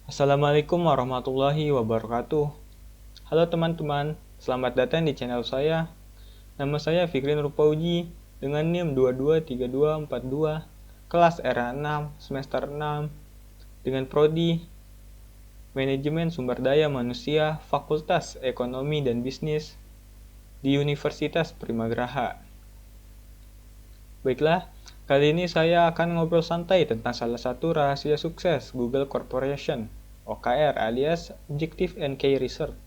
Assalamualaikum warahmatullahi wabarakatuh. Halo teman-teman, selamat datang di channel saya. Nama saya Fikri Nurpauji dengan NIM 223242, kelas R6, semester 6, dengan prodi Manajemen Sumber Daya Manusia, Fakultas Ekonomi dan Bisnis di Universitas Primagraha. Baiklah, kali ini saya akan ngobrol santai tentang salah satu rahasia sukses Google Corporation, OKR alias Objective and Key Research.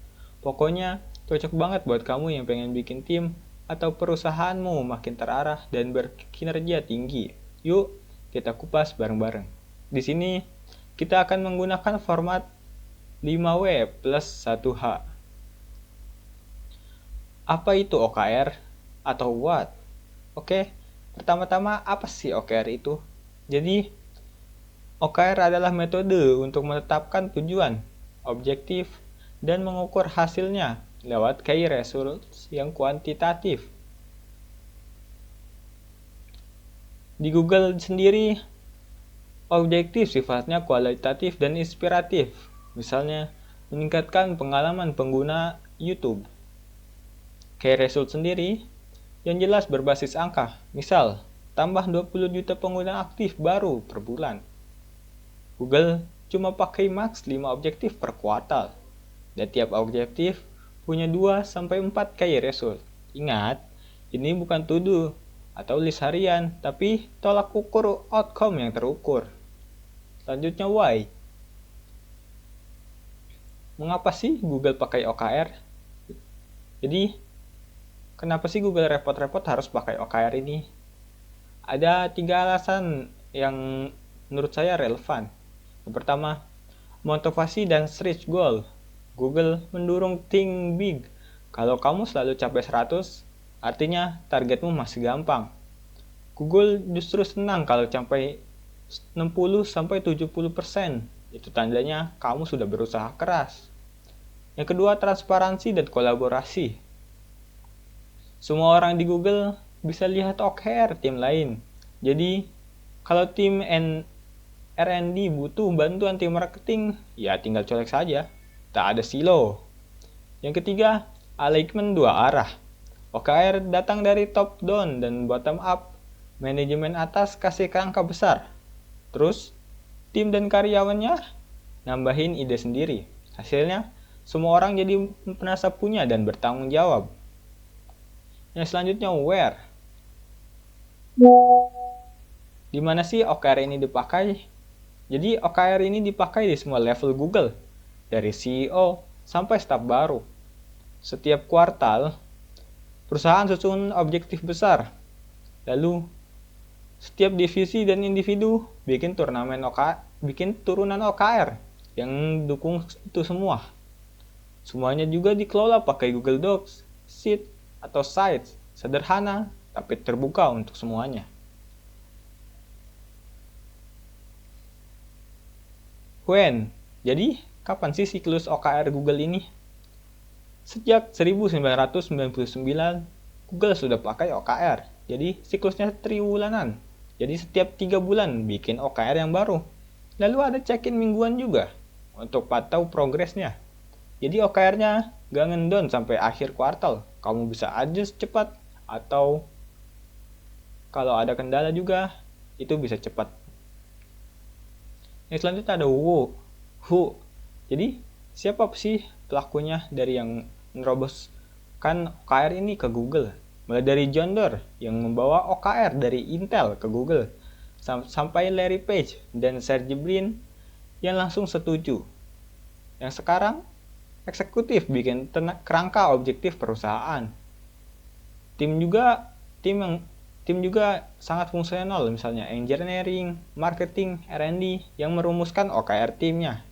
Pokoknya cocok banget buat kamu yang pengen bikin tim atau perusahaanmu makin terarah dan berkinerja tinggi. Yuk, kita kupas bareng-bareng. Di sini kita akan menggunakan format 5W plus 1H. Apa itu OKR atau what? Oke, pertama-tama apa sih OKR itu? Jadi, OKR adalah metode untuk menetapkan tujuan, objektif, dan mengukur hasilnya lewat key results yang kuantitatif. Di Google sendiri, objektif sifatnya kualitatif dan inspiratif. Misalnya, meningkatkan pengalaman pengguna YouTube. Key result sendiri yang jelas berbasis angka. Misal, tambah 20 juta pengguna aktif baru per bulan. Google cuma pakai max 5 objektif per kuartal. Dan tiap objektif punya 2-4 key result. Ingat, ini bukan to-do atau list harian, tapi tolak ukur outcome yang terukur. Selanjutnya why. Mengapa sih Google pakai OKR? Jadi, kenapa sih Google repot-repot harus pakai OKR ini? Ada 3 alasan yang menurut saya relevan. Yang pertama, motivasi dan stretch goal. Google mendorong think big. Kalau kamu selalu capai 100, artinya targetmu masih gampang. Google justru senang kalau capai 60-70%. Itu tandanya kamu sudah berusaha keras. Yang kedua, transparansi dan kolaborasi. Semua orang di Google bisa lihat OKR tim lain. Jadi, kalau tim R&D butuh bantuan tim marketing, ya tinggal colek saja. Tak ada silo. Yang ketiga, alignment 2 arah. OKR datang dari top down dan bottom up. Manajemen atas kasih kerangka besar. Terus, tim dan karyawannya nambahin ide sendiri. Hasilnya, semua orang jadi merasa punya dan bertanggung jawab. Yang selanjutnya, where. Di mana sih OKR ini dipakai? Jadi OKR ini dipakai di semua level Google, dari CEO sampai staf baru. Setiap kuartal, perusahaan susun objektif besar. Lalu, setiap divisi dan individu bikin turunan OKR yang dukung itu semua. Semuanya juga dikelola pakai Google Docs, Sheet, atau Sites. Sederhana, tapi terbuka untuk semuanya. When? Jadi, kapan sih siklus OKR Google ini? Sejak 1999, Google sudah pakai OKR. Jadi, siklusnya triwulanan. Jadi, setiap 3 bulan bikin OKR yang baru. Lalu ada check-in mingguan juga untuk pantau progresnya. Jadi, OKR-nya gak ngendon sampai akhir kuartal. Kamu bisa adjust cepat atau kalau ada kendala juga, itu bisa cepat. Yang selanjutnya ada who. Jadi, siapa sih pelakunya dari yang meneroboskan OKR ini ke Google? Mulai dari John Doerr yang membawa OKR dari Intel ke Google, sampai Larry Page dan Sergey Brin yang langsung setuju. Yang sekarang, eksekutif bikin kerangka objektif perusahaan. Tim juga sangat fungsional, misalnya engineering, marketing, R&D yang merumuskan OKR timnya.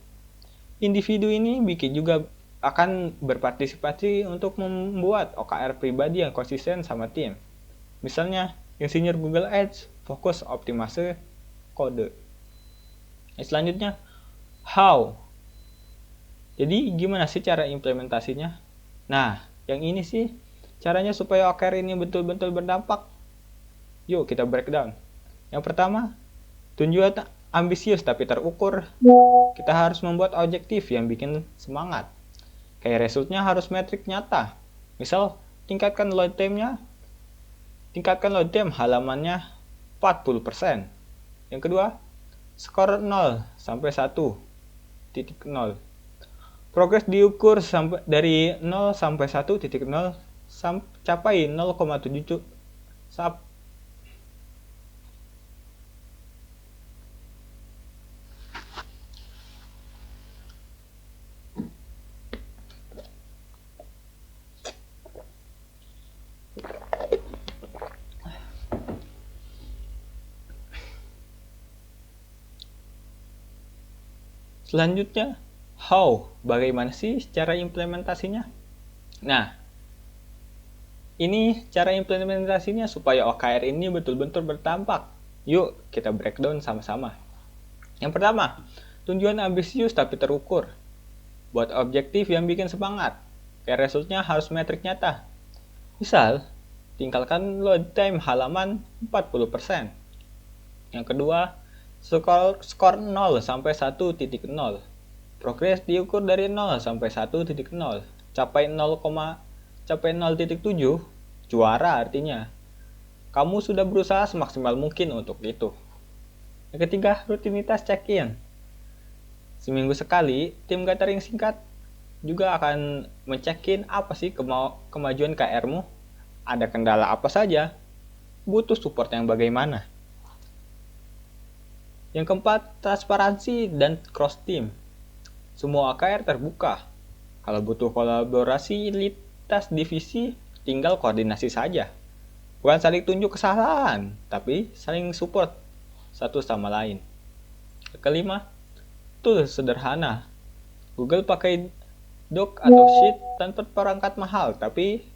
Individu ini juga akan berpartisipasi untuk membuat OKR pribadi yang konsisten sama tim. Misalnya, yang senior Google Ads fokus optimasi kode. Selanjutnya, how. Jadi, gimana sih cara implementasinya? Nah, yang ini sih caranya supaya OKR ini betul-betul berdampak. Yuk kita breakdown. Yang pertama, ambisius tapi terukur, kita harus membuat objektif yang bikin semangat. Kayak resultnya harus metrik nyata. Misal, tingkatkan load time halamannya 40%. Yang kedua, skor 0 sampai 1.0. Progres diukur dari 0 sampai 1.0 capai 0,7 Selanjutnya, bagaimana sih cara implementasinya? Nah, ini cara implementasinya supaya OKR ini betul-betul berdampak. Yuk, kita breakdown sama-sama. Yang pertama, tujuan ambisius tapi terukur. Buat objektif yang bikin semangat. Kayak resultnya harus metrik nyata. Misal, tinggalkan load time halaman 40%. Yang kedua, skor 0 sampai 1.0. Progres diukur dari 0 sampai 1.0. Capai 0.7, juara artinya. Kamu sudah berusaha semaksimal mungkin untuk itu. Yang ketiga, rutinitas check-in. Seminggu sekali, tim gathering singkat juga akan mencekin apa sih kemajuan KR-mu. Ada kendala apa saja? Butuh support yang bagaimana? Yang keempat, transparansi dan cross-team. Semua OKR terbuka. Kalau butuh kolaborasi lintas divisi, tinggal koordinasi saja. Bukan saling tunjuk kesalahan, tapi saling support satu sama lain. Kelima, tools sederhana. Google pakai Doc atau Sheet tanpa perangkat mahal, tapi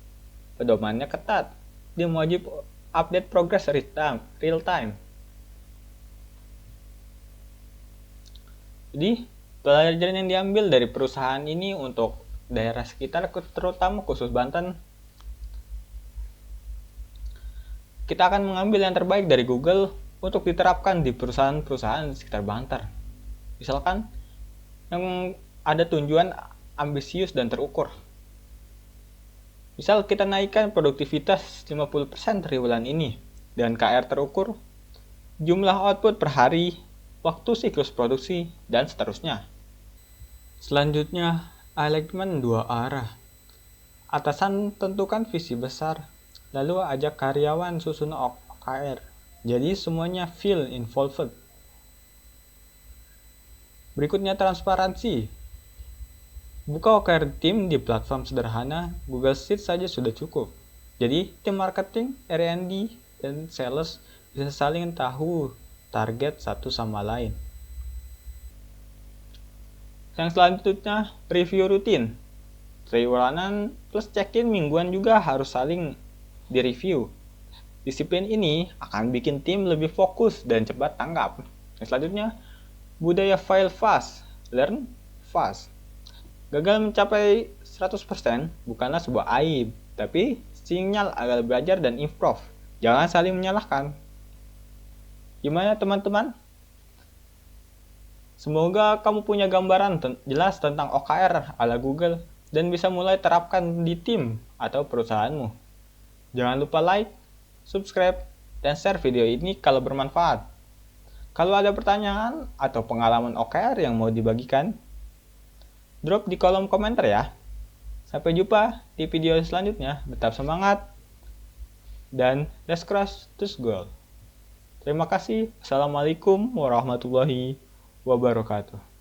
pedomannya ketat. Dia wajib update progress real time. Jadi, pelajaran yang diambil dari perusahaan ini untuk daerah sekitar, terutama khusus Banten, kita akan mengambil yang terbaik dari Google untuk diterapkan di perusahaan-perusahaan sekitar Banten. Misalkan, yang ada tujuan ambisius dan terukur. Misal kita naikkan produktivitas 50% triwulan ini, dan KR terukur, jumlah output per hari, waktu siklus produksi, dan seterusnya. Selanjutnya, alignment 2 arah. Atasan tentukan visi besar, lalu ajak karyawan susun OKR. Jadi semuanya feel involved. Berikutnya transparansi. Buka OKR tim di platform sederhana, Google Sheets saja sudah cukup. Jadi tim marketing, R&D, dan sales bisa saling tahu target satu sama lain. Yang selanjutnya, review rutin. Triwulanan plus check-in mingguan juga harus saling direview. Disiplin ini akan bikin tim lebih fokus dan cepat tanggap. Yang selanjutnya, budaya fail fast, learn fast. Gagal mencapai 100% bukanlah sebuah aib, tapi sinyal agar belajar dan improve. Jangan saling menyalahkan. Gimana teman-teman? Semoga kamu punya gambaran jelas tentang OKR ala Google dan bisa mulai terapkan di tim atau perusahaanmu. Jangan lupa like, subscribe, dan share video ini kalau bermanfaat. Kalau ada pertanyaan atau pengalaman OKR yang mau dibagikan, drop di kolom komentar ya. Sampai jumpa di video selanjutnya. Tetap semangat dan let's crush this goal. Terima kasih. Assalamualaikum warahmatullahi wabarakatuh.